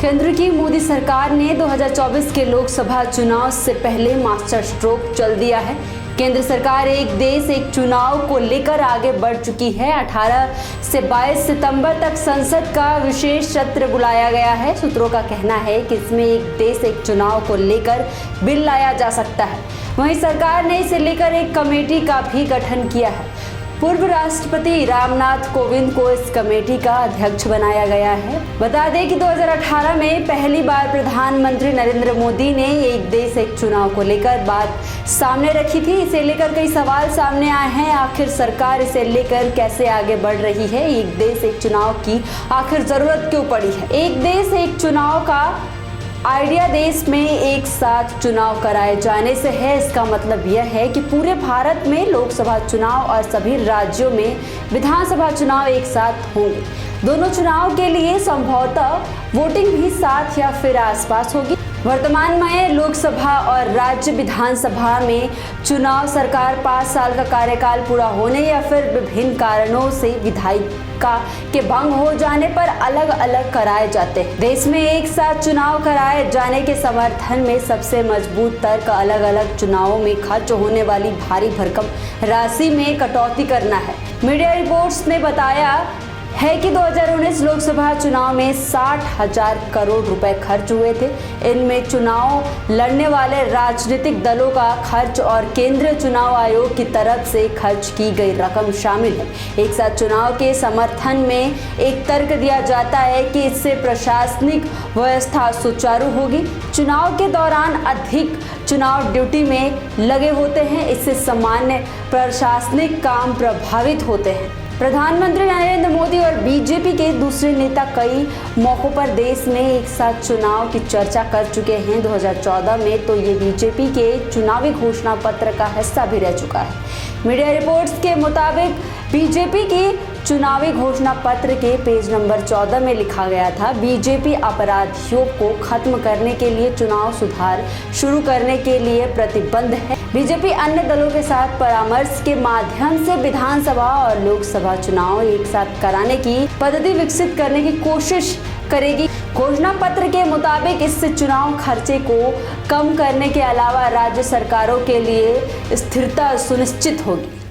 केंद्र की मोदी सरकार ने 2024 के लोकसभा चुनाव से पहले मास्टर स्ट्रोक चल दिया है। केंद्र सरकार एक देश एक चुनाव को लेकर आगे बढ़ चुकी है। 18 से 22 सितंबर तक संसद का विशेष सत्र बुलाया गया है। सूत्रों का कहना है कि इसमें एक देश एक चुनाव को लेकर बिल लाया जा सकता है। वहीं सरकार ने इसे लेकर एक कमेटी का भी गठन किया है। पूर्व राष्ट्रपति रामनाथ कोविंद को इस कमेटी का अध्यक्ष बनाया गया है। बता दें कि 2018 में पहली बार प्रधानमंत्री नरेंद्र मोदी ने एक देश एक चुनाव को लेकर बात सामने रखी थी। इसे लेकर कई सवाल सामने आए हैं। आखिर सरकार इसे लेकर कैसे आगे बढ़ रही है? एक देश एक चुनाव की आखिर जरूरत क्यों पड़ी है? एक देश एक चुनाव का आइडिया देश में एक साथ चुनाव कराए जाने से है। इसका मतलब यह है कि पूरे भारत में लोकसभा चुनाव और सभी राज्यों में विधानसभा चुनाव एक साथ होंगे। दोनों चुनाव के लिए संभवतः वोटिंग भी साथ या फिर आसपास होगी। वर्तमान में लोकसभा और राज्य विधानसभा में चुनाव सरकार 5 साल का कार्यकाल पूरा होने या फिर विभिन्न कारणों से विधायिका के भंग हो जाने पर अलग अलग कराए जाते हैं। देश में एक साथ चुनाव कराए जाने के समर्थन में सबसे मजबूत तर्क अलग अलग चुनावों में खर्च होने वाली भारी भरकम राशि में कटौती करना है। मीडिया रिपोर्ट्स ने बताया है कि 2019 लोकसभा चुनाव में 60,000 करोड़ रुपए खर्च हुए थे। इनमें चुनाव लड़ने वाले राजनीतिक दलों का खर्च और केंद्रीय चुनाव आयोग की तरफ से खर्च की गई रकम शामिल है। एक साथ चुनाव के समर्थन में एक तर्क दिया जाता है कि इससे प्रशासनिक व्यवस्था सुचारू होगी। चुनाव के दौरान अधिक चुनाव ड्यूटी में लगे होते हैं। इससे सामान्य प्रशासनिक काम प्रभावित होते हैं। प्रधानमंत्री नरेंद्र मोदी और बीजेपी के दूसरे नेता कई मौकों पर देश में एक साथ चुनाव की चर्चा कर चुके हैं। 2014 में तो ये बीजेपी के चुनावी घोषणा पत्र का हिस्सा भी रह चुका है। मीडिया रिपोर्ट्स के मुताबिक बीजेपी की चुनावी घोषणा पत्र के पेज नंबर 14 में लिखा गया था, बीजेपी अपराधियों को खत्म करने के लिए चुनाव सुधार शुरू करने के लिए प्रतिबद्ध है। बीजेपी अन्य दलों के साथ परामर्श के माध्यम से विधानसभा और लोकसभा चुनाव एक साथ कराने की पद्धति विकसित करने की कोशिश करेगी। घोषणा पत्र के मुताबिक इससे चुनाव खर्चे को कम करने के अलावा राज्य सरकारों के लिए स्थिरता सुनिश्चित होगी।